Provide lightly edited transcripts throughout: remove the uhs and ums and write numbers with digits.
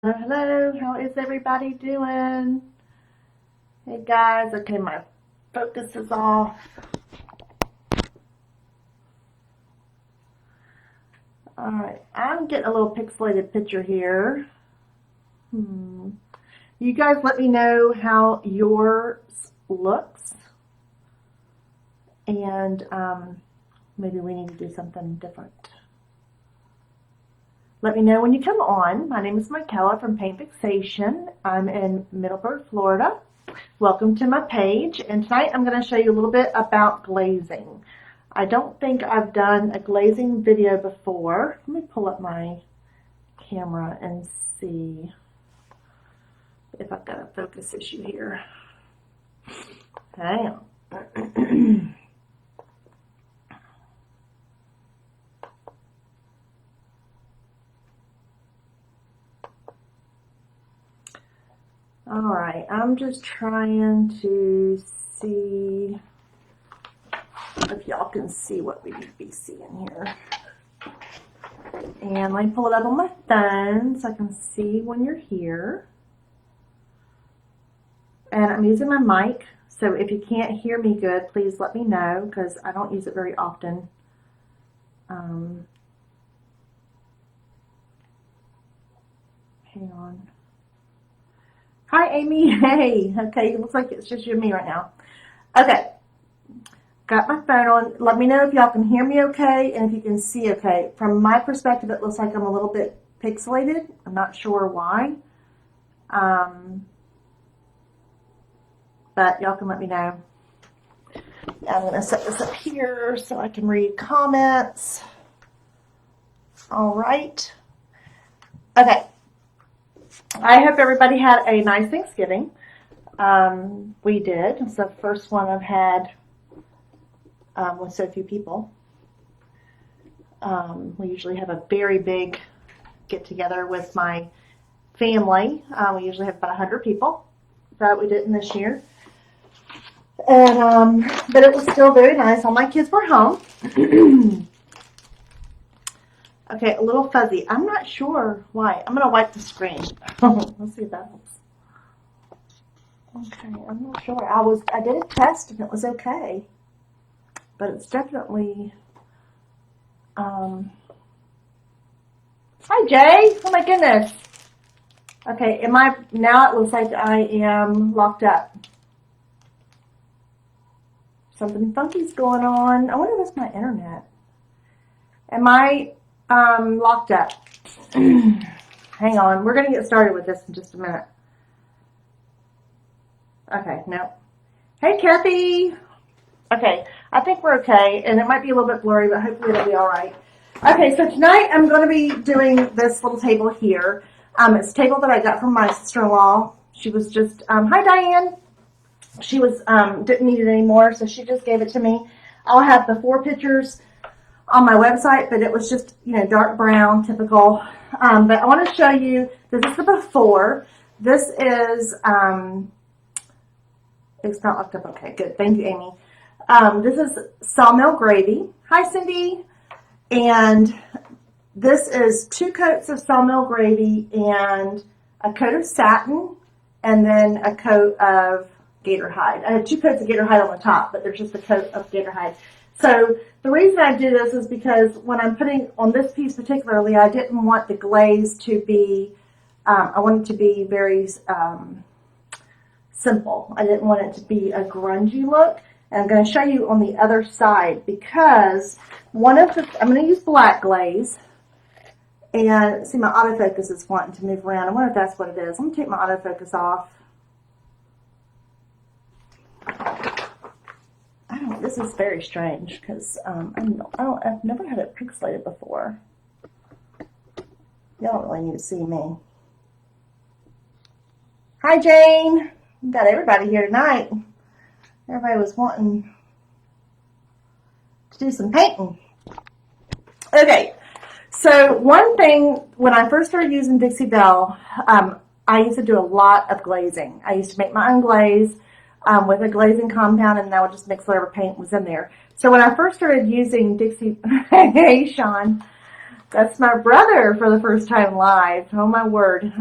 Hello, how is everybody doing? Hey guys, okay, my focus is off. Alright, I'm getting a little pixelated picture here. You guys let me know how yours looks. And maybe we need to do something different. Let me know when you come on. My name is Michaela from Paint Fixation. I'm in Middleburg, Florida. Welcome to my page. And tonight I'm going to show you a little bit about glazing. I don't think I've done a glazing video before. Let me pull up my camera and see if I've got a focus issue here. Hang on. Alright, I'm just trying to see if y'all can see what we need to be seeing here. And let me pull it up on my phone so I can see when you're here. And I'm using my mic, so if you can't hear me good, please let me know because I don't use it very often. Hang on. Hi, Amy. Hey. Okay, it looks like it's just you and me right now. Okay. Got my phone on. Let me know if y'all can hear me okay and if you can see okay. From my perspective, it looks like I'm a little bit pixelated. I'm not sure why. But y'all can let me know. I'm going to set this up here so I can read comments. All right. Okay. I hope everybody had a nice Thanksgiving. We did. It's the first one I've had with so few people. We usually have a very big get-together with my family. We usually have about 100 people, but we didn't this year. And but it was still very nice. All my kids were home. Okay, a little fuzzy. I'm not sure why. I'm going to wipe the screen. Let's see if that helps. Okay, I'm not sure. I did a test and it was okay. But it's definitely... Hi, Jay. Oh, my goodness. Okay, now it looks like I am locked up. Something funky's going on. I wonder if it's my internet. Am I... locked up. Hang on. We're going to get started with this in just a minute. Okay, no. Hey, Kathy. Okay, I think we're okay, and it might be a little bit blurry, but hopefully it'll be all right. Okay, so tonight I'm going to be doing this little table here. It's a table that I got from my sister-in-law. She was just, hi, Diane. She was, didn't need it anymore, so she just gave it to me. I'll have the 4 pictures on my website, but it was just, dark brown, typical. But I want to show you, this is the before. This is, it's not locked up. Okay, good. Thank you, Amy. This is Sawmill gravy. Hi, Cindy. And this is 2 coats of Sawmill gravy and a coat of satin and then a coat of gator hide. I have 2 coats of gator hide on the top, but there's just a coat of gator hide. So the reason I do this is because when I'm putting on this piece particularly, I didn't want the glaze to be, I wanted it to be very simple. I didn't want it to be a grungy look. And I'm going to show you on the other side because I'm going to use black glaze. And see, my autofocus is wanting to move around. I wonder if that's what it is. I'm going to take my autofocus off. This is very strange because I've never had it pixelated before. Y'all don't really need to see me. Hi, Jane. We've got everybody here tonight. Everybody was wanting to do some painting. Okay, so one thing, when I first started using Dixie Belle, I used to do a lot of glazing. I used to make my own glaze. With a glazing compound, and I would just mix whatever paint was in there. So when I first started using Dixie, hey Sean, That's my brother for the first time live. Oh my word.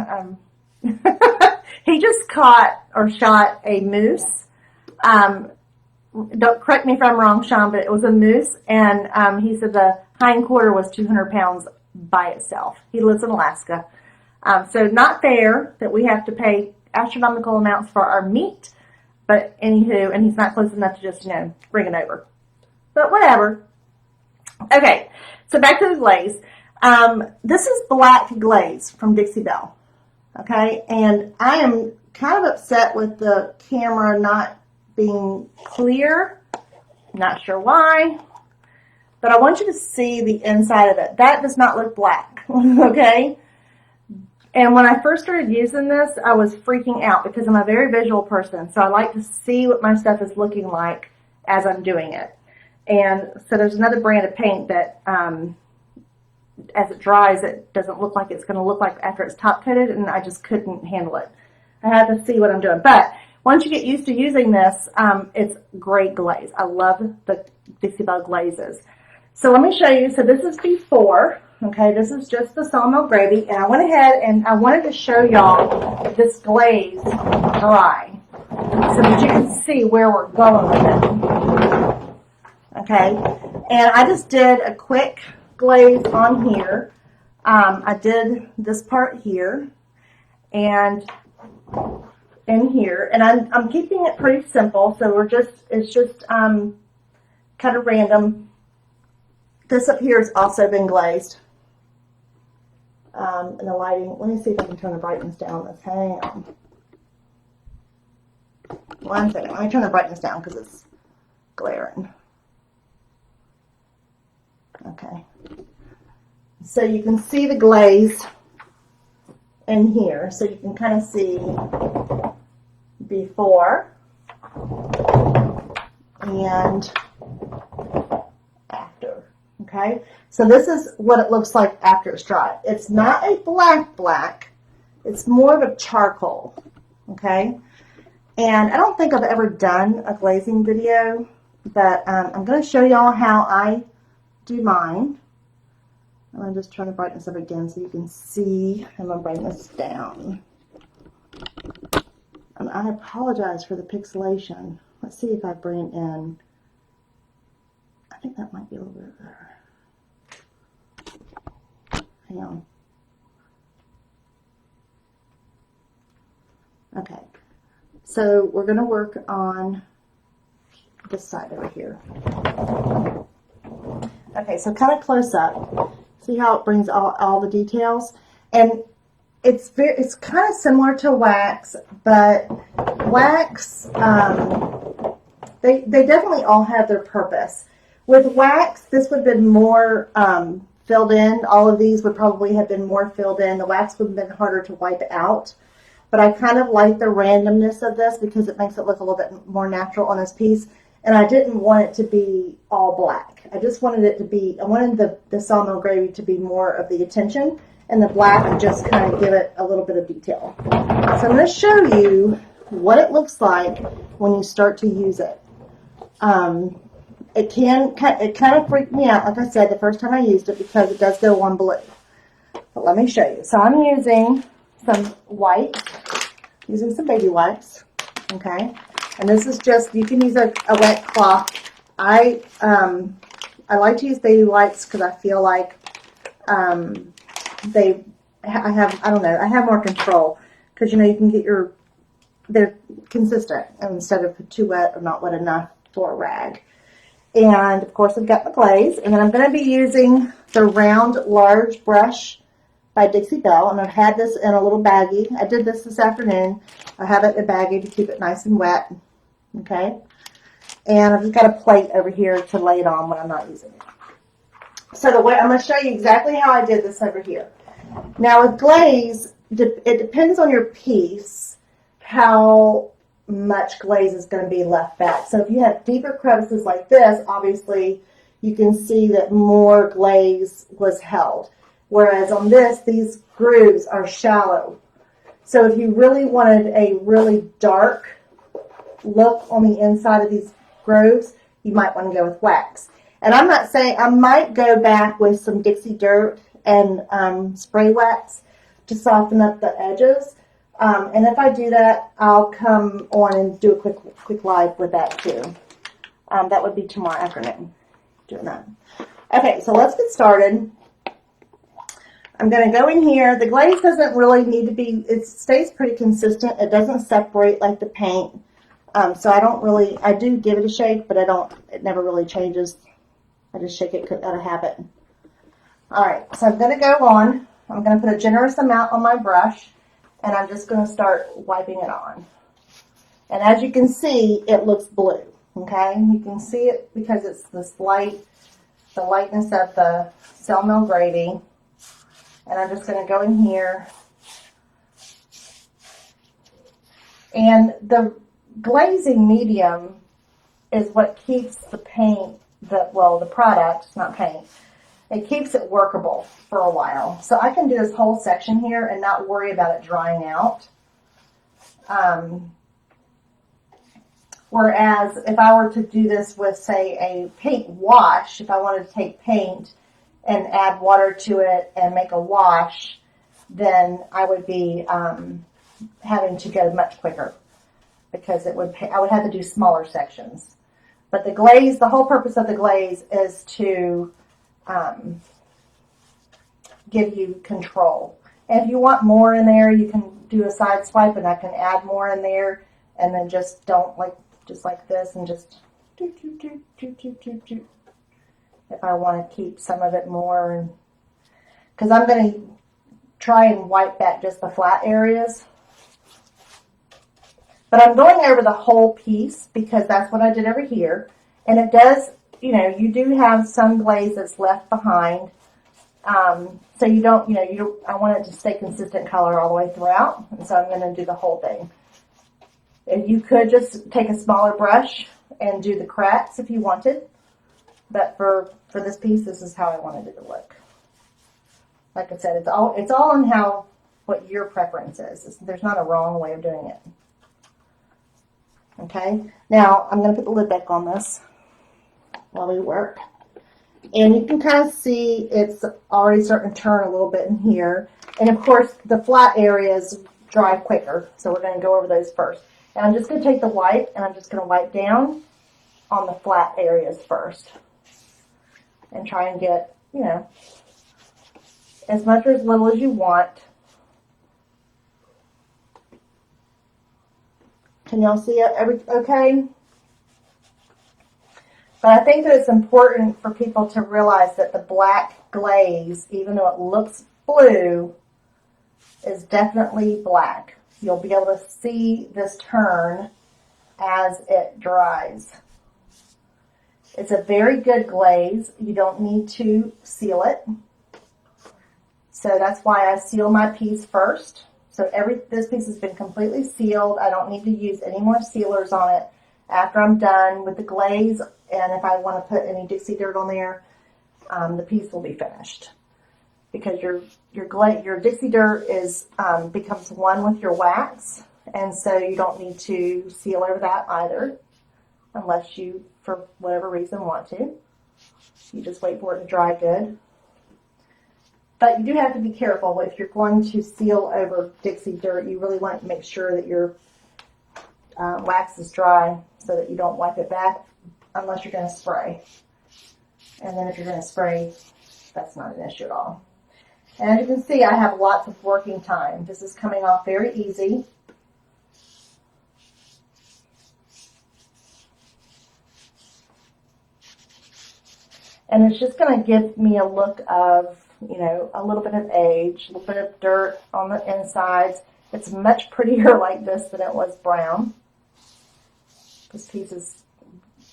He just caught or shot a moose. Don't correct me if I'm wrong, Sean, but it was a moose, and he said the hind quarter was 200 pounds by itself. He lives in Alaska. So not fair that we have to pay astronomical amounts for our meat, but anywho, and he's not close enough to just, bring it over. But whatever. Okay, so back to the glaze. This is black glaze from Dixie Belle. Okay, and I am kind of upset with the camera not being clear. Not sure why, but I want you to see the inside of it. That does not look black, okay? And when I first started using this, I was freaking out because I'm a very visual person, so I like to see what my stuff is looking like as I'm doing it. And so there's another brand of paint that, as it dries, it doesn't look like it's going to look like after it's top coated, and I just couldn't handle it. I had to see what I'm doing. But once you get used to using this, it's great glaze. I love the Dixie Belle glazes. So let me show you. So this is before. Okay, this is just the Sawmill gravy, and I went ahead and I wanted to show y'all this glaze dry so that you can see where we're going with it. Okay, and I just did a quick glaze on here. I did this part here and in here, and I'm keeping it pretty simple, so it's just kind of random. This up here has also been glazed. And the lighting, let me see if I can turn the brightness down. Let's hang on. 1 second, let me turn the brightness down because it's glaring. Okay. So you can see the glaze in here. So you can kind of see before and after. Okay. So this is what it looks like after it's dry. It's not a black. It's more of a charcoal. Okay. And I don't think I've ever done a glazing video, but I'm going to show y'all how I do mine. I'm going to just turn the brightness up again so you can see. I'm going to bring this down. And I apologize for the pixelation. Let's see if I bring it in. I think that might be a little bit better. Hang on. Okay. So we're going to work on this side over here. Okay, so kind of close up. See how it brings all the details? And it's kind of similar to wax, but wax, they definitely all have their purpose. With wax, this would have been more filled in. All of these would probably have been more filled in. The wax would have been harder to wipe out. But I kind of like the randomness of this because it makes it look a little bit more natural on this piece. And I didn't want it to be all black. I just wanted it to be, I wanted the Sawmill gravy to be more of the attention, and the black would just kind of give it a little bit of detail. So I'm going to show you what it looks like when you start to use it. It kind of freaked me out, like I said, the first time I used it because it does go on blue. But let me show you. So I'm using some wipes, using some baby wipes, okay? And this is just, you can use a wet cloth. I like to use baby wipes because I feel like I have more control because, you can get they're consistent instead of too wet or not wet enough for a rag. And of course I've got my glaze, and then I'm going to be using the round large brush by Dixie Belle, and I've had this in a little baggie. I did this afternoon. I have it in a baggie to keep it nice and wet. Okay, and I've just got a plate over here to lay it on when I'm not using it. So the way I'm going to show you exactly how I did this over here. Now with glaze, it depends on your piece how much glaze is going to be left back. So if you have deeper crevices like this, obviously you can see that more glaze was held. Whereas on this, these grooves are shallow. So if you really wanted a really dark look on the inside of these grooves, you might want to go with wax. And I'm not saying, I might go back with some Dixie Dirt and spray wax to soften up the edges. And if I do that, I'll come on and do a quick live with that too. That would be tomorrow afternoon, doing that. Okay, so let's get started. I'm going to go in here. The glaze doesn't really need to be, it stays pretty consistent. It doesn't separate like the paint. So I do give it a shake, but it never really changes. I just shake it out of habit. All right, so I'm going to go on. I'm going to put a generous amount on my brush, and I'm just going to start wiping it on. And as you can see, it looks blue, okay? You can see it because it's this light, the lightness of the Sawmill gravy. And I'm just going to go in here. And the glazing medium is what keeps the paint, the product, not paint, it keeps it workable for a while. So I can do this whole section here and not worry about it drying out. Whereas if I were to do this with, say, a paint wash, if I wanted to take paint and add water to it and make a wash, then I would be having to go much quicker because I would have to do smaller sections. But the glaze, the whole purpose of the glaze is to give you control. And if you want more in there, you can do a side swipe and I can add more in there, and then just like this, and just do. If I want to keep some of it more, because I'm going to try and wipe back just the flat areas. But I'm going over the whole piece because that's what I did over here. And it does, you do have some glaze that's left behind. So you don't, I want it to stay consistent color all the way throughout. And so I'm going to do the whole thing. And you could just take a smaller brush and do the cracks if you wanted. But for this piece, this is how I wanted it to look. Like I said, it's all on what your preference is. There's not a wrong way of doing it. Okay, now I'm going to put the lid back on this while we work. And you can kind of see it's already starting to turn a little bit in here. And of course, the flat areas dry quicker. So we're going to go over those first. And I'm just going to take the wipe and I'm just going to wipe down on the flat areas first. And try and get, as much or as little as you want. Can y'all see it? Okay? But I think that it's important for people to realize that the black glaze, even though it looks blue, is definitely black. You'll be able to see this turn as it dries. It's a very good glaze. You don't need to seal it. So that's why I seal my piece first. So this piece has been completely sealed. I don't need to use any more sealers on it after I'm done with the glaze. And if I want to put any Dixie dirt on there, the piece will be finished. Because your Dixie dirt becomes one with your wax. And so you don't need to seal over that either. Unless you, for whatever reason, want to. You just wait for it to dry good. But you do have to be careful. If you're going to seal over Dixie dirt, you really want to make sure that your wax is dry so that you don't wipe it back unless you're going to spray. And then if you're going to spray, that's not an issue at all. And as you can see, I have lots of working time. This is coming off very easy. And it's just going to give me a look of, a little bit of age, a little bit of dirt on the insides. It's much prettier like this than it was brown. This piece is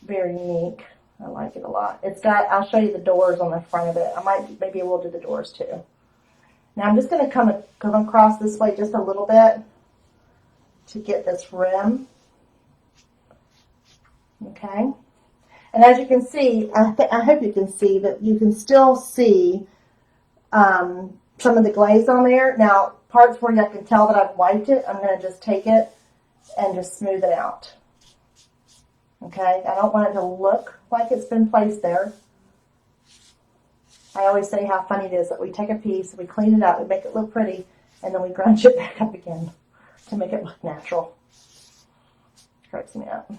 very unique. I like it a lot. I'll show you the doors on the front of it. Maybe I will do the doors too. Now I'm just going to come across this way just a little bit to get this rim. Okay. And as you can see, I hope you can see that you can still see some of the glaze on there. Now, parts where I can tell that I've wiped it, I'm going to just take it and just smooth it out. Okay? I don't want it to look like it's been placed there. I always say how funny it is that we take a piece, we clean it up, we make it look pretty, and then we grunge it back up again to make it look natural. Cracks me up.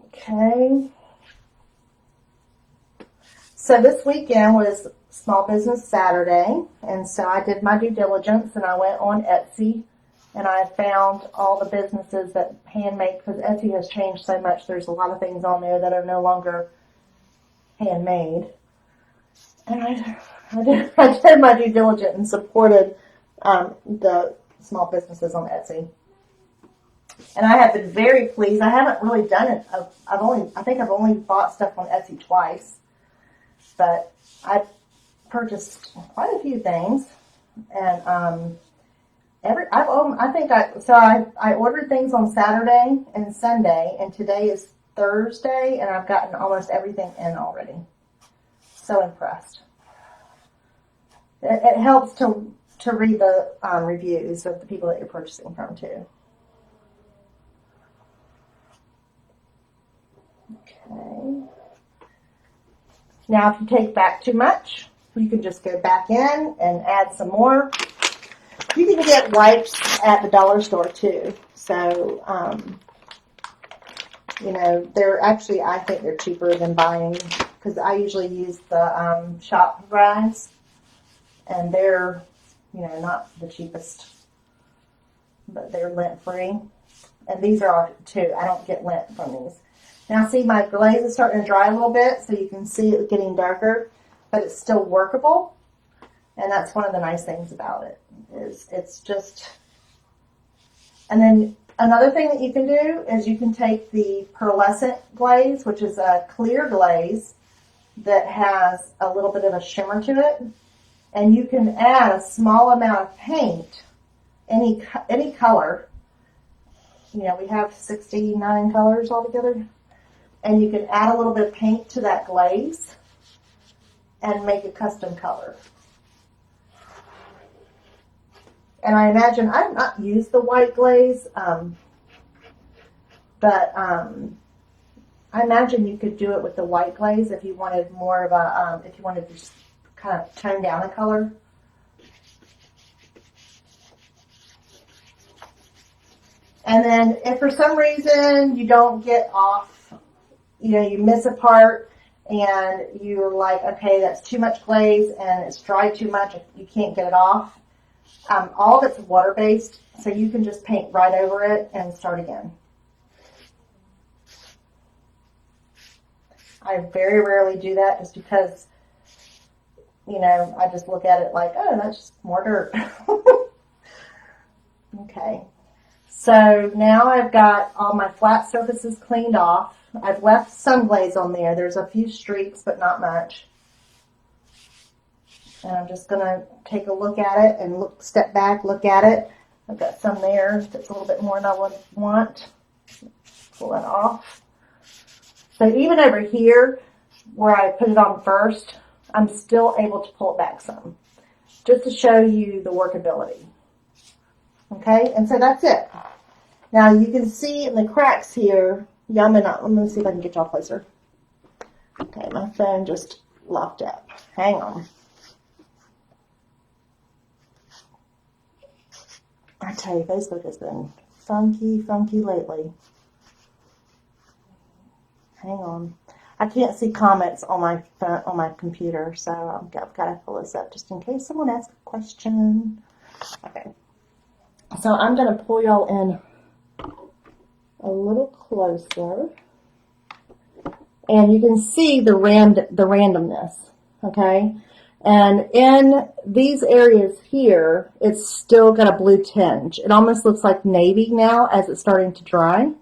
Okay. So this weekend was Small Business Saturday, and so I did my due diligence, and I went on Etsy, and I found all the businesses that handmade, because Etsy has changed so much. There's a lot of things on there that are no longer handmade. And I did my due diligence and supported the small businesses on Etsy. And I have been very pleased. I haven't really done it. I think I've only bought stuff on Etsy twice, but I've purchased quite a few things, and I ordered things on Saturday and Sunday, and today is Thursday, and I've gotten almost everything in already. So impressed. It helps to read the reviews of the people that you're purchasing from too. Okay. Now, if you take back too much, you can just go back in and add some more. You can get wipes at the dollar store too. So, they're actually, I think they're cheaper than buying, because I usually use the shop brands, and they're, not the cheapest, but they're lint free. And these are too. I don't get lint from these. Now see, my glaze is starting to dry a little bit, so you can see it getting darker, but it's still workable. And that's one of the nice things about it, is it's just, and then another thing that you can do is you can take the pearlescent glaze, which is a clear glaze that has a little bit of a shimmer to it, and you can add a small amount of paint, any color. We have 69 colors altogether. And you can add a little bit of paint to that glaze and make a custom color. And I imagine, I've not used the white glaze, but I imagine you could do it with the white glaze if you wanted more of a, if you wanted to just kind of tone down a color. And then if for some reason you don't get off, you miss a part and you're like, okay, that's too much glaze and it's dried too much, you can't get it off. All of it's water-based, so you can just paint right over it and start again. I very rarely do that just because, I just look at it like, oh, that's just more dirt. Okay. So now I've got all my flat surfaces cleaned off. I've left some glaze on there. There's a few streaks, but not much. And I'm just going to take a look at it and step back, look at it. I've got some there that's a little bit more than I would want. Pull that off. So even over here, where I put it on first, I'm still able to pull it back some, just to show you the workability. Okay, and so that's it. Now you can see in the cracks here, let me see if I can get y'all closer. Okay, my phone just locked up. Hang on. I tell you, Facebook has been funky lately. Hang on. I can't see comments on my phone, on my computer, so I've got to pull this up just in case someone asks a question. Okay. So I'm going to pull y'all in a little closer, and you can see the randomness, okay? And in these areas here, it's still got a blue tinge. It almost looks like navy now as it's starting to dry,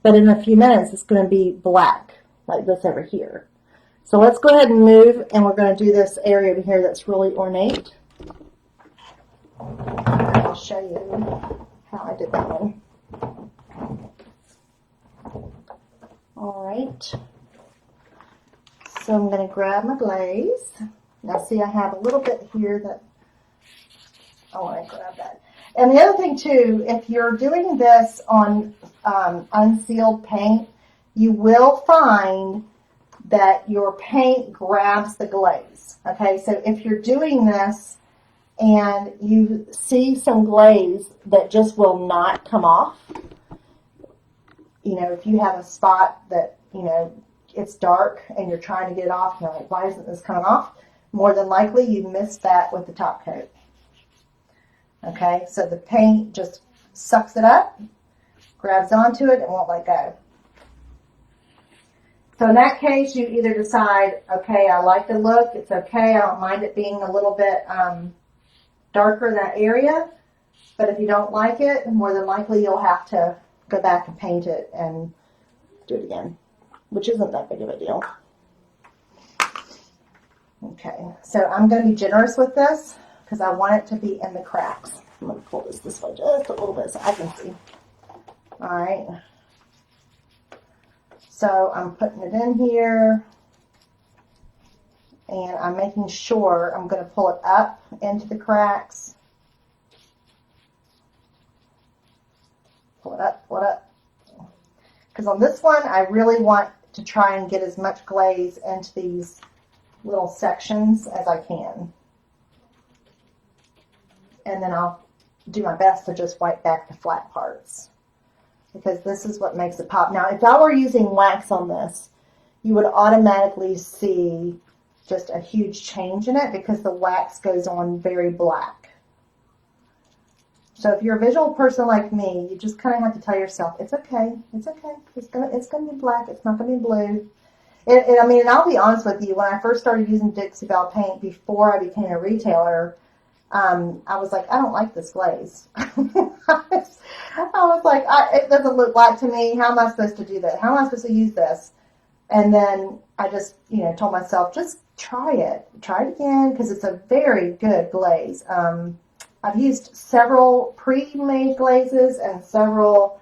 but in a few minutes it's going to be black, like this over here. So let's go ahead and move, and we're going to do this area over here that's really ornate. I'll show you how I did that one. All right. So I'm going to grab my glaze. Now see, I have a little bit here that I want to grab that. And the other thing too, if you're doing this on unsealed paint, you will find that your paint grabs the glaze. Okay, so if you're doing this and you see some glaze that just will not come off, you know, if you have a spot that, you know, it's dark and you're trying to get it off, and you're like, why isn't this coming off? More than likely you missed that with the top coat. Okay, so the paint just sucks it up, grabs onto it, and won't let go. So in that case, you either decide, okay, I like the look, it's okay, I don't mind it being a little bit darker in that area, but if you don't like it, more than likely you'll have to go back and paint it and do it again, which isn't that big of a deal. Okay, so I'm going to be generous with this because I want it to be in the cracks. I'm going to pull this way just a little bit so I can see. All right. So I'm putting it in here, and I'm making sure I'm going to pull it up into the cracks. Pull it up, pull it up. Because on this one, I really want to try and get as much glaze into these little sections as I can. And then I'll do my best to just wipe back the flat parts, because this is what makes it pop. Now, if I were using wax on this, you would automatically see just a huge change in it because the wax goes on very black. So if you're a visual person like me, you just kind of have to tell yourself, it's okay, it's okay. It's gonna be black, it's not gonna be blue. I mean, and I'll be honest with you, when I first started using Dixie Belle paint before I became a retailer, I was like, I don't like this glaze. I was like, it doesn't look like to me. How am I supposed to do that? How am I supposed to use this? And then I just, you know, told myself, just try it. Try it again, because it's a very good glaze. I've used several pre-made glazes and several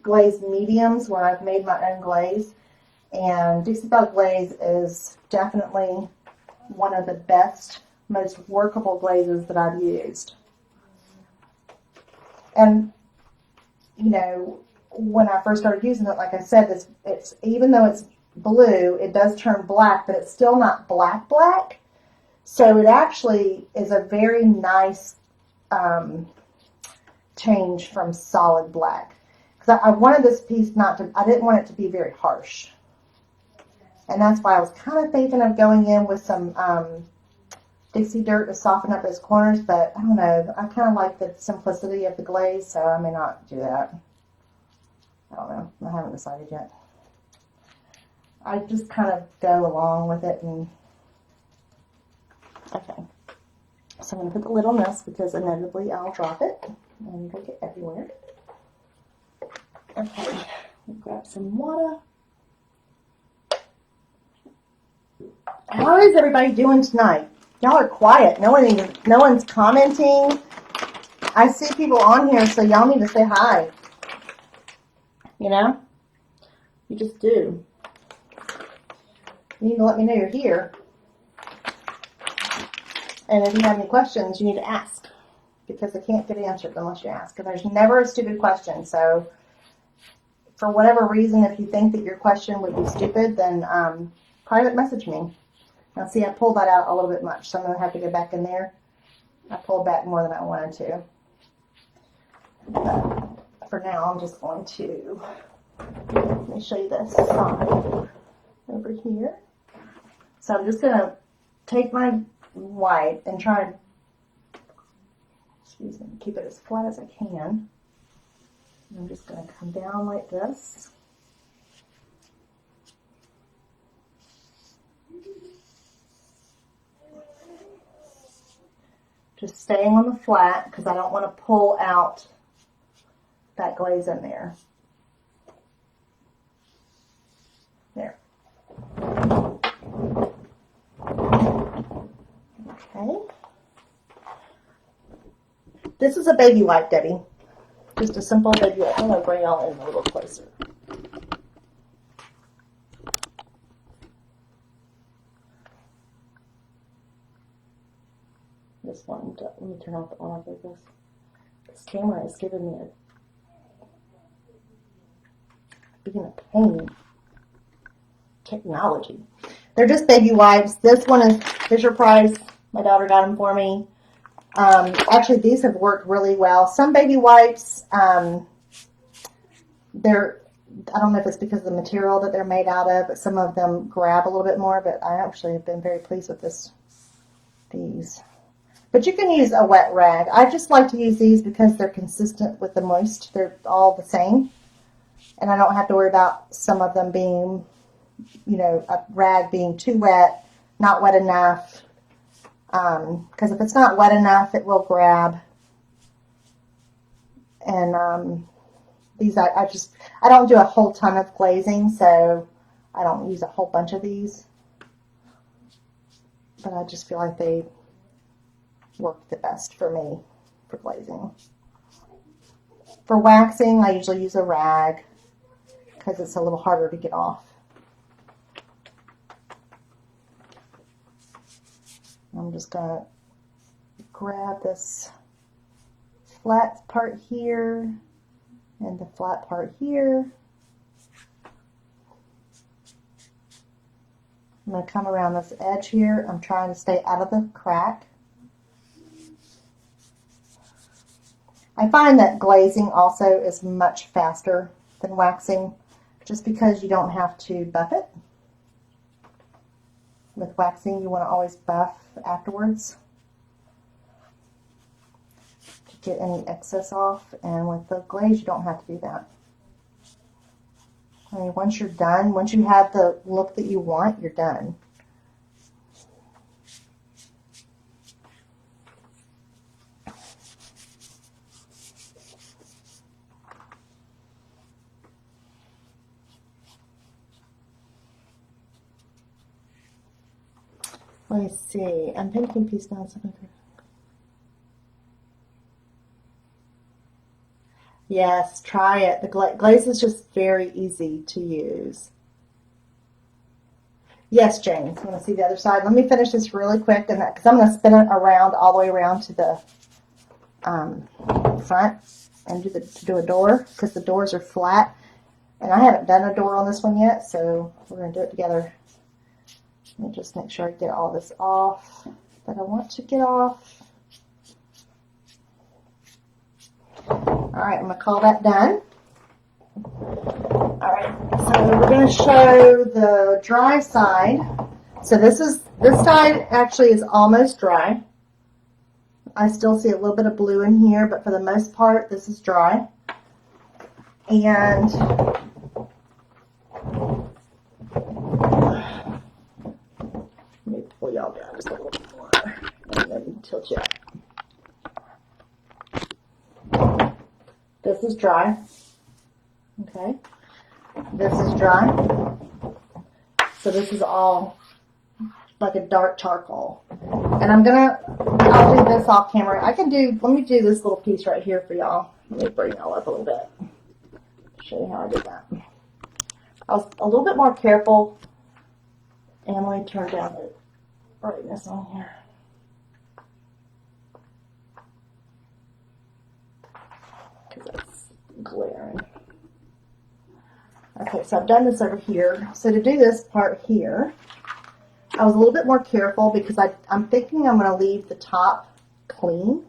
glazed mediums where I've made my own glaze. And Dixie Belle Glaze is definitely one of the best, most workable glazes that I've used. And, you know, when I first started using it, like I said, it's even though it's blue, it does turn black, but it's still not black black. So it actually is a very nice change from solid black. Because I wanted this piece I didn't want it to be very harsh. And that's why I was kind of thinking of going in with some Dixie dirt to soften up those corners, but I don't know. I kind of like the simplicity of the glaze, so I may not do that. I don't know. I haven't decided yet. I just kind of go along with it. And okay. So I'm going to put the lid on this because inevitably I'll drop it and it'll get everywhere. Okay. We'll grab some water. How is everybody doing tonight? Y'all are quiet. No one's commenting. I see people on here, so y'all need to say hi. You know? You just do. You need to let me know you're here. And if you have any questions, you need to ask. Because they can't get answered unless you ask. And there's never a stupid question. So, for whatever reason, if you think that your question would be stupid, then private message me. Now see, I pulled that out a little bit much, so I'm going to have to go back in there. I pulled back more than I wanted to. But for now, I'm just going to, let me show you this side over here. So I'm just going to take my white and try and, keep it as flat as I can. And I'm just going to come down like this. Just staying on the flat because I don't want to pull out that glaze in there. There. Okay. This is a baby wipe, Debbie. Just a simple baby wipe. I'm going to bring y'all in a little closer. This one, let me turn off the on like this. This camera is giving me being a pain technology. They're just baby wipes. This one is Fisher Price. My daughter got them for me. Actually, these have worked really well. Some baby wipes, they're, I don't know if it's because of the material that they're made out of, but some of them grab a little bit more, but I actually have been very pleased with these. But you can use a wet rag. I just like to use these because they're consistent with the moist. They're all the same. And I don't have to worry about some of them being, you know, a rag being too wet, not wet enough. Because if it's not wet enough, it will grab. And these, I don't do a whole ton of glazing, so I don't use a whole bunch of these. But I just feel like they work the best for me for glazing. For waxing, I usually use a rag because it's a little harder to get off. I'm just going to grab this flat part here and the flat part here. I'm going to come around this edge here. I'm trying to stay out of the crack. I find that glazing also is much faster than waxing just because you don't have to buff it. With waxing, you want to always buff afterwards to get any excess off, and with the glaze, you don't have to do that. I mean, once you're done, once you have the look that you want, you're done. Let me see. I'm thinking piece down something. Yes, try it. The glaze is just very easy to use. Yes, James. You want to see the other side? Let me finish this really quick, and because I'm going to spin it around all the way around to the front and do a door, because the doors are flat, and I haven't done a door on this one yet, so we're going to do it together. Let me just make sure I get all this off that I want to get off. All right, I'm going to call that done. All right, so we're going to show the dry side. So this side actually is almost dry. I still see a little bit of blue in here, but for the most part, this is dry. And let me pull y'all down just a little bit more and then tilt you up. This is dry. Okay. This is dry. So this is all like a dark charcoal. And I'll do this off camera. Let me do this little piece right here for y'all. Let me bring y'all up a little bit. Show you how I did that. I was a little bit more careful. And let me turn down the brightness on here. Because that's glaring. Okay, so I've done this over here. So to do this part here, I was a little bit more careful because I'm thinking I'm going to leave the top clean.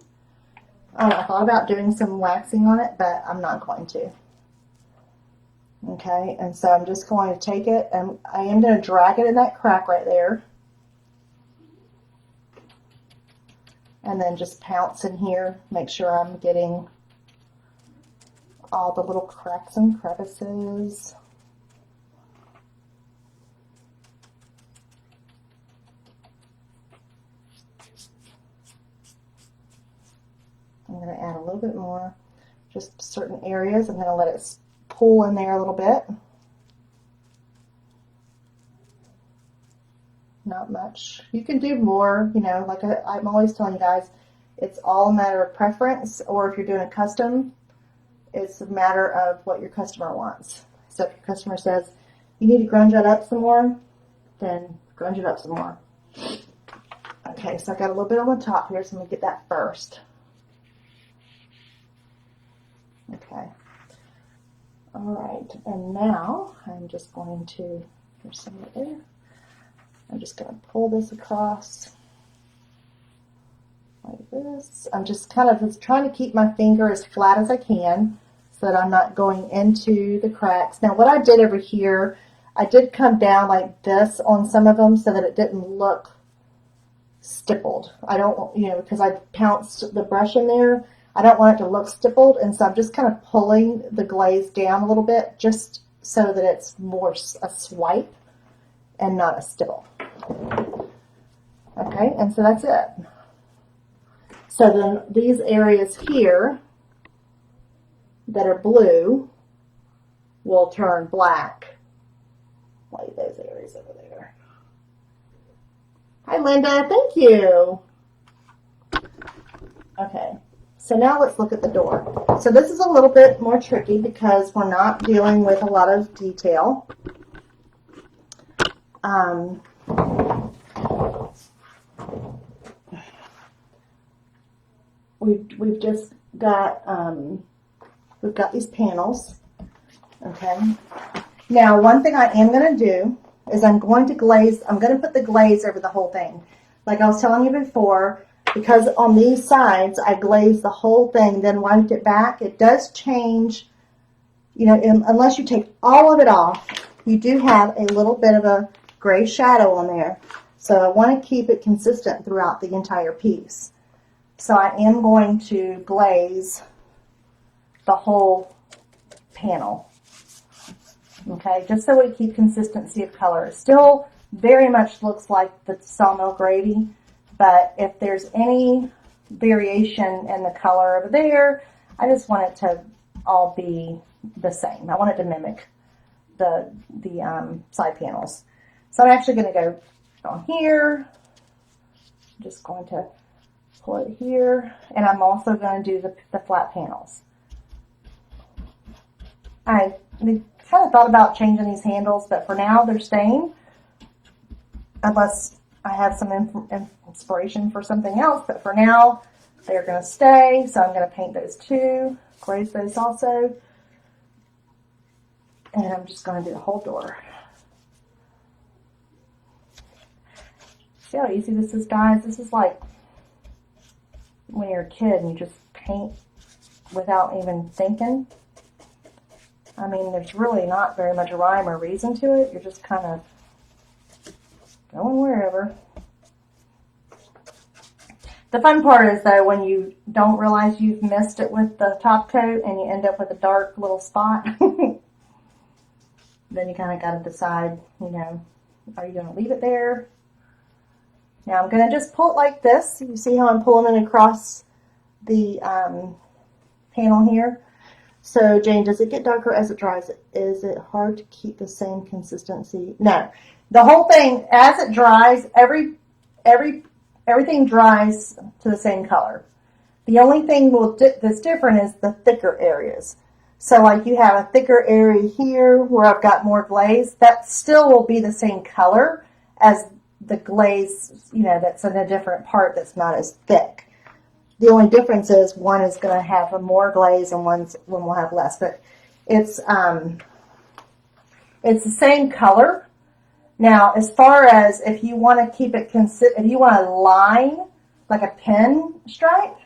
I thought about doing some waxing on it, but I'm not going to. Okay, and so I'm just going to take it, and I am going to drag it in that crack right there. And then just pounce in here, make sure I'm getting all the little cracks and crevices. I'm going to add a little bit more, just certain areas. I'm going to let it pull in there a little bit. Not much. You can do more, you know, like I'm always telling you guys, it's all a matter of preference, or if you're doing a custom, it's a matter of what your customer wants. So if your customer says, you need to grunge it up some more, then grunge it up some more. Okay, so I got a little bit on the top here, so I'm going to get that first. Okay. All right, and now I'm just going to There's some right there. I'm just going to pull this across like this. I'm just kind of trying to keep my finger as flat as I can so that I'm not going into the cracks. Now what I did over here, I did come down like this on some of them so that it didn't look stippled. I don't, because I pounced the brush in there, I don't want it to look stippled, and so I'm just kind of pulling the glaze down a little bit just so that it's more a swipe and not a stipple. Okay, and so that's it. So then these areas here that are blue will turn black, like those areas over there. Hi, Linda. Thank you. Okay. So now let's look at the door. So this is a little bit more tricky because we're not dealing with a lot of detail. We've just got we've got these panels. Okay. Now, one thing I am going to do is I'm going to put the glaze over the whole thing. Like I was telling you before, because on these sides I glazed the whole thing, then wiped it back. It does change, unless you take all of it off, you do have a little bit of a gray shadow on there. So I want to keep it consistent throughout the entire piece. So I am going to glaze the whole panel. Okay, just so we keep consistency of color. It still very much looks like the Sawmill gravy, but if there's any variation in the color over there, I just want it to all be the same. I want it to mimic the side panels. So I'm actually going to go on here. I'm just going to pull it here, and I'm also going to do the flat panels. I kind of thought about changing these handles, but for now they're staying unless I have some inspiration for something else. But for now they're going to stay, so I'm going to paint those too, glaze those also, and I'm just going to do the whole door. See how easy this is, guys? This is like when you're a kid and you just paint without even thinking. I mean, there's really not very much rhyme or reason to it. You're just kind of going wherever. The fun part is, though, when you don't realize you've missed it with the top coat and you end up with a dark little spot, then you kind of got to decide, are you going to leave it there? Now I'm going to just pull it like this. You see how I'm pulling it across the panel here? So, Jane, does it get darker as it dries? Is it hard to keep the same consistency? No. The whole thing, as it dries, everything dries to the same color. The only thing that's different is the thicker areas. So, like you have a thicker area here where I've got more glaze. That still will be the same color as the glaze, that's in a different part that's not as thick. The only difference is one is going to have more glaze and one will have less. But it's the same color. Now, as far as if you want to keep it if you want a line, like a pin stripe,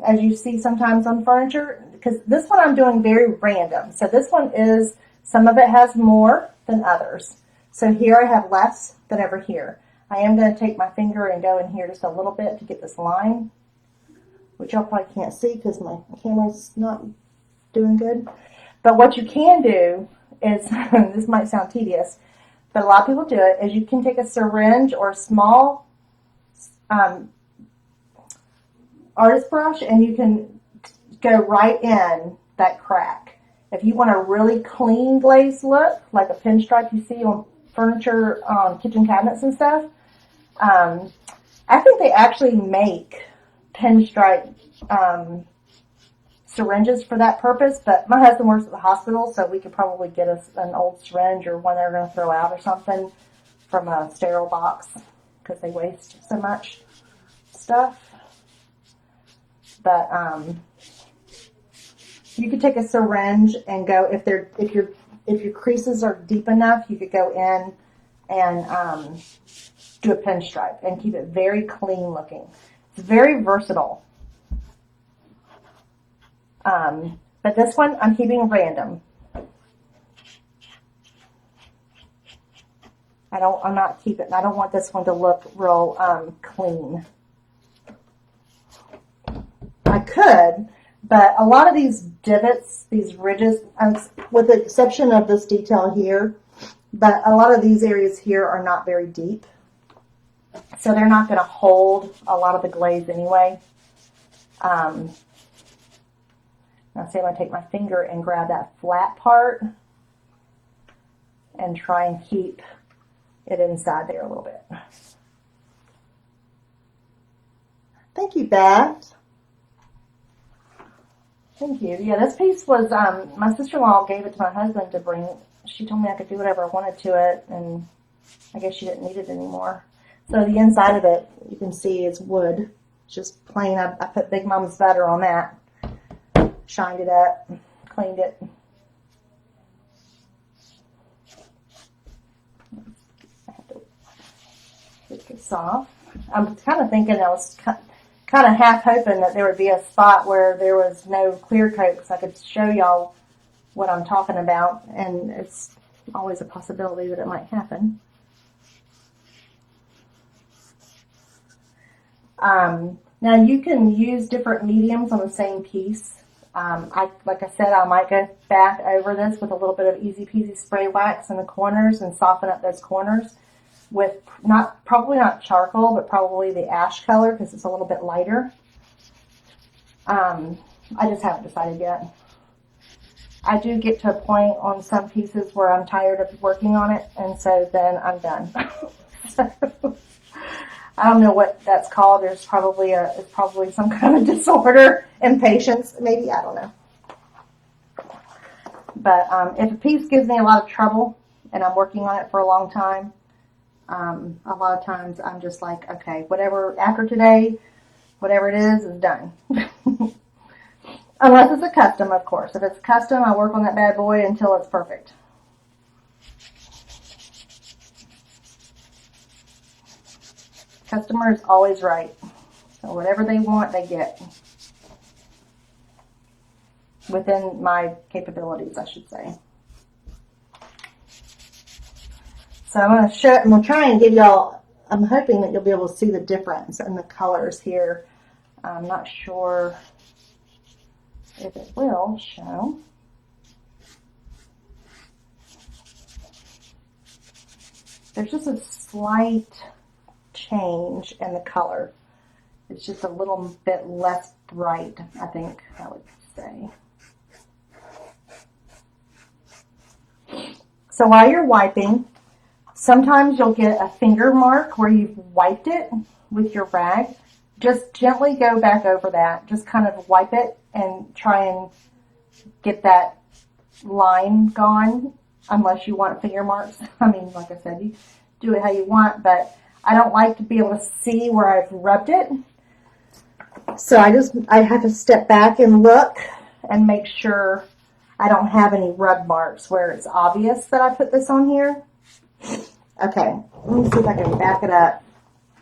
as you see sometimes on furniture, because this one I'm doing very random. So this one some of it has more than others. So here I have less than over here. I am going to take my finger and go in here just a little bit to get this line, which y'all probably can't see because my camera's not doing good. But what you can do is, this might sound tedious, but a lot of people do it, is you can take a syringe or a small artist brush and you can go right in that crack. If you want a really clean glaze look, like a pinstripe you see on furniture, kitchen cabinets and stuff, I think they actually make pinstripe syringes for that purpose, but my husband works at the hospital, so we could probably get us an old syringe or one they're going to throw out or something from a sterile box because they waste so much stuff. But you could take a syringe and go, if if your creases are deep enough, you could go in and do a pinstripe and keep it very clean looking. It's very versatile. But this one I'm keeping random. I don't want this one to look real clean. I could, but a lot of these divots, these ridges, with the exception of this detail here, but a lot of these areas here are not very deep. So they're not going to hold a lot of the glaze anyway. Now see, I'm going to take my finger and grab that flat part and try and keep it inside there a little bit. Thank you, Beth. Thank you. Yeah, this piece was, my sister-in-law gave it to my husband to bring. She told me I could do whatever I wanted to it, and I guess she didn't need it anymore. So the inside of it, you can see, is wood. It's just plain. I put Big Mom's butter on that. Shined it up, cleaned it. I have to get this off. I'm kind of thinking, I was kind of half hoping that there would be a spot where there was no clear coat so I could show y'all what I'm talking about, and it's always a possibility that it might happen. Now you can use different mediums on the same piece. Like I said, I might go back over this with a little bit of Easy Peasy spray wax in the corners and soften up those corners with probably not charcoal, but probably the ash color because it's a little bit lighter. I just haven't decided yet. I do get to a point on some pieces where I'm tired of working on it, and so then I'm done. So, I don't know what that's called. It's probably some kind of disorder, impatience, maybe, I don't know. But if a piece gives me a lot of trouble and I'm working on it for a long time, a lot of times I'm just like, okay, whatever, after today, whatever it is done. Unless it's a custom, of course. If it's custom, I work on that bad boy until it's perfect. Customer is always right. So whatever they want, they get. Within my capabilities, I should say. So I'm going to show, I'm going to try and give y'all, I'm hoping that you'll be able to see the difference in the colors here. I'm not sure if it will show. There's just a slight change in the color. It's just a little bit less bright, I think I would say. So while you're wiping, sometimes you'll get a finger mark where you've wiped it with your rag. Just gently go back over that. Just kind of wipe it and try and get that line gone, unless you want finger marks. I mean, like I said, you do it how you want, but I don't like to be able to see where I've rubbed it. So I have to step back and look and make sure I don't have any rub marks where it's obvious that I put this on here. Okay, let me see if I can back it up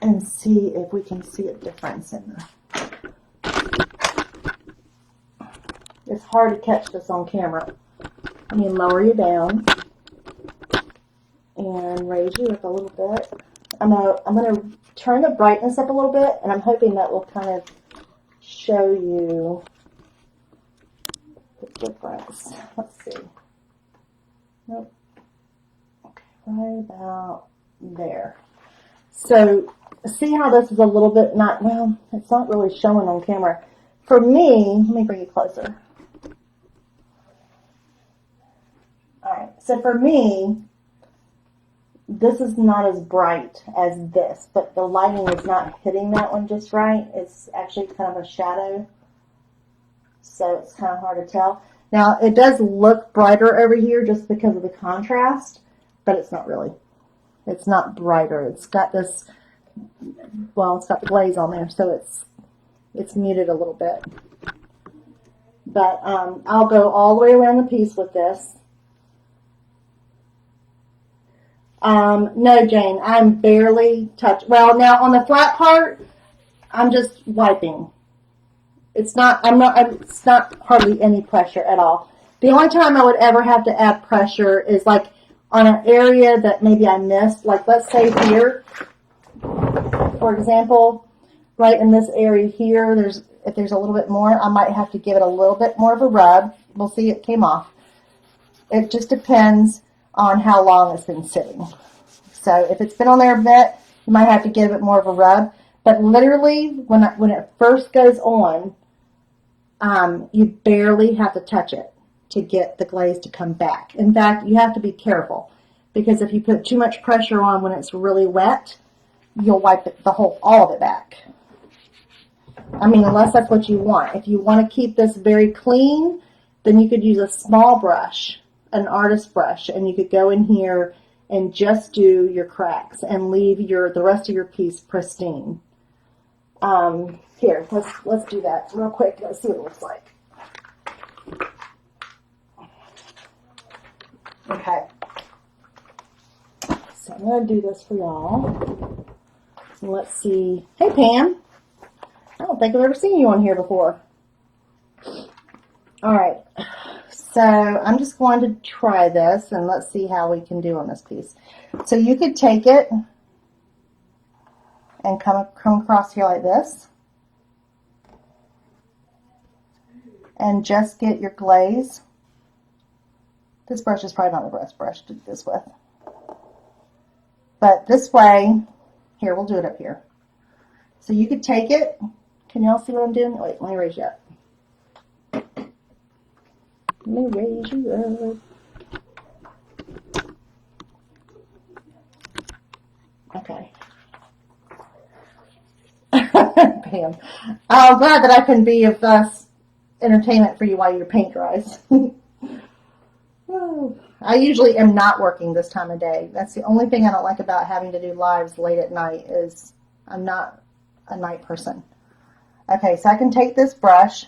and see if we can see a difference in it's hard to catch this on camera. I mean, lower you down and raise you up a little bit. I'm gonna turn the brightness up a little bit, and I'm hoping that will kind of show you the difference. Let's see. Nope. Okay, right about there. So see how this is a little bit it's not really showing on camera. For me, let me bring you closer. Alright, so for me, this is not as bright as this, but the lighting is not hitting that one just right. It's actually kind of a shadow, so it's kind of hard to tell. Now, it does look brighter over here just because of the contrast, but it's not really. It's not brighter. It's got this, it's got the glaze on there, so it's muted a little bit. But I'll go all the way around the piece with this No, Jane, I'm barely touching. Well, now on the flat part, I'm just wiping. It's not hardly any pressure at all. The only time I would ever have to add pressure is like on an area that maybe I missed. Like let's say here, for example, right in this area here, if there's a little bit more, I might have to give it a little bit more of a rub. We'll see, it came off. It just depends on how long it's been sitting. So if it's been on there a bit, you might have to give it more of a rub. But literally, when it first goes on, you barely have to touch it to get the glaze to come back. In fact, you have to be careful because if you put too much pressure on when it's really wet, you'll wipe all of it back. I mean, unless that's what you want. If you want to keep this very clean, then you could use a small brush, an artist brush, and you could go in here and just do your cracks and leave the rest of your piece pristine. Here, let's do that real quick. Let's see what it looks like. Okay. So I'm going to do this for y'all. Let's see. Hey, Pam. I don't think I've ever seen you on here before. All right. So I'm just going to try this, and let's see how we can do on this piece. So you could take it and come across here like this. And just get your glaze. This brush is probably not the best brush to do this with. But this way, here, we'll do it up here. So you could take it. Can y'all see what I'm doing? Wait, let me raise you up. Let me raise you up. Okay. Pam. I'm glad that I can be of entertainment for you while your paint dries. I usually am not working this time of day. That's the only thing I don't like about having to do lives late at night is I'm not a night person. Okay, so I can take this brush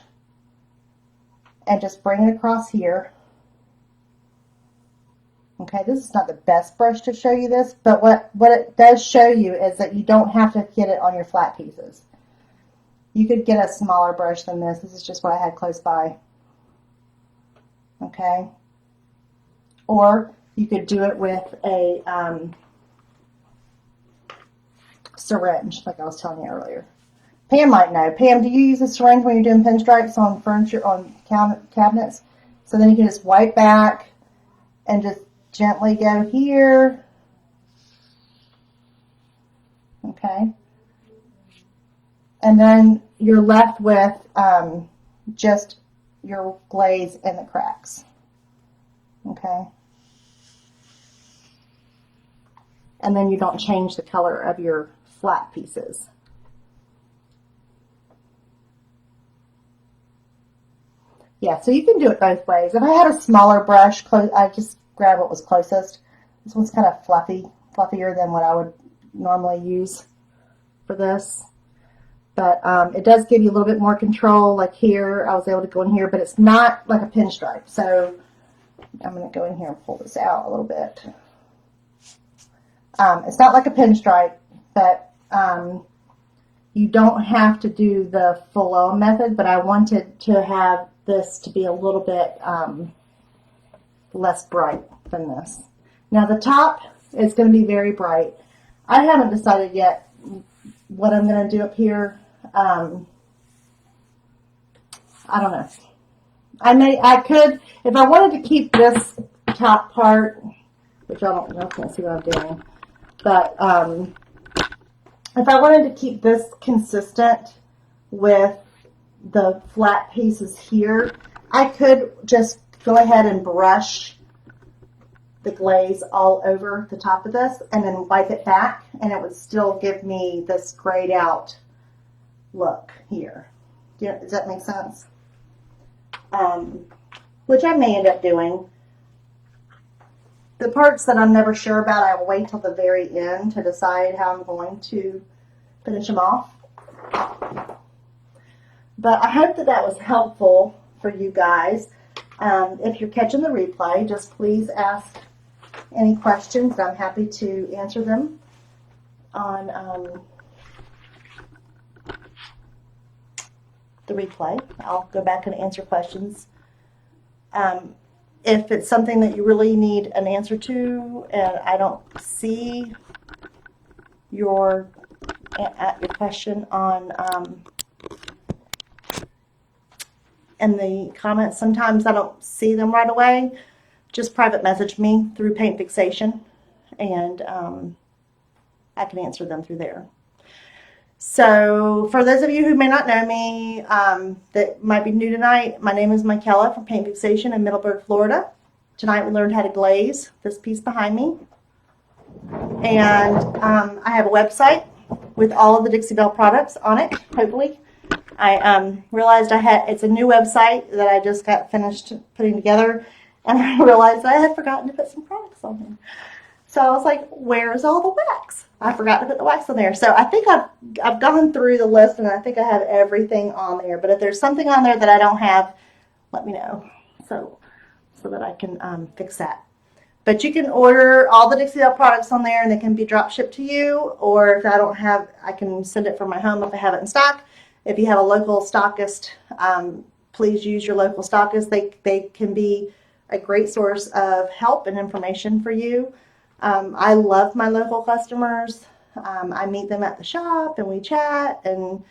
and just bring it across here. Okay, this is not the best brush to show you this, but what it does show you is that you don't have to get it on your flat pieces. You could get a smaller brush than this. This is just what I had close by. Okay. Or you could do it with a syringe, like I was telling you earlier. Pam might know. Pam, do you use a syringe when you're doing pinstripes on furniture, on cabinets? So then you can just wipe back and just gently go here. Okay. And then you're left with just your glaze and the cracks. Okay. And then you don't change the color of your flat pieces. Yeah, so you can do it both ways. If I had a smaller brush, I just grab what was closest. This one's kind of fluffier than what I would normally use for this. But it does give you a little bit more control. Like here, I was able to go in here, but it's not like a pinstripe. So I'm going to go in here and pull this out a little bit. It's not like a pinstripe, but you don't have to do the full-on method, but I wanted to have this to be a little bit less bright than this. Now the top is going to be very bright. I haven't decided yet what I'm going to do up here. I don't know. I could, if I wanted to keep this top part, which I don't know if you can see what I'm doing, but if I wanted to keep this consistent with the flat pieces here, I could just go ahead and brush the glaze all over the top of this and then wipe it back, and it would still give me this grayed out look here. Does that make sense? Which I may end up doing. The parts that I'm never sure about, I will wait till the very end to decide how I'm going to finish them off. But I hope that was helpful for you guys. If you're catching the replay, just please ask any questions, I'm happy to answer them on the replay. I'll go back and answer questions. If it's something that you really need an answer to and I don't see your question on in the comments, sometimes I don't see them right away, just private message me through Paint Fixation, and I can answer them through there. So for those of you who may not know me, that might be new tonight, my name is Michaela from Paint Fixation in Middleburg, Florida. Tonight we learned how to glaze this piece behind me. And I have a website with all of the Dixie Belle products on it, hopefully. I realized it's a new website that I just got finished putting together, and I realized I had forgotten to put some products on there. So I was like, where's all the wax? I forgot to put the wax on there. So I think I've gone through the list, and I think I have everything on there. But if there's something on there that I don't have, let me know so that I can fix that. But you can order all the Dixie Belle products on there, and they can be drop shipped to you. Or if I don't have, I can send it from my home if I have it in stock. If you have a local stockist, please use your local stockist. They can be a great source of help and information for you. I love my local customers. I meet them at the shop and we chat, and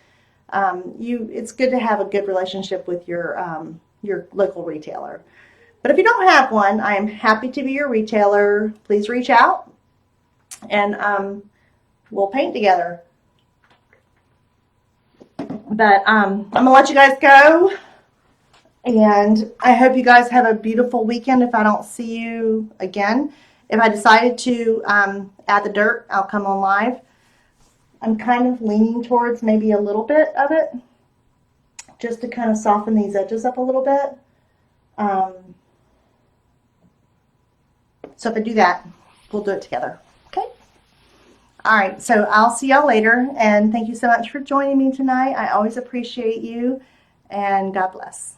it's good to have a good relationship with your local retailer. But if you don't have one, I am happy to be your retailer. Please reach out, and we'll paint together. But I'm going to let you guys go, and I hope you guys have a beautiful weekend if I don't see you again. If I decided to add the dirt, I'll come on live. I'm kind of leaning towards maybe a little bit of it, just to kind of soften these edges up a little bit. So if I do that, we'll do it together. Okay? All right, so I'll see y'all later, and thank you so much for joining me tonight. I always appreciate you, and God bless.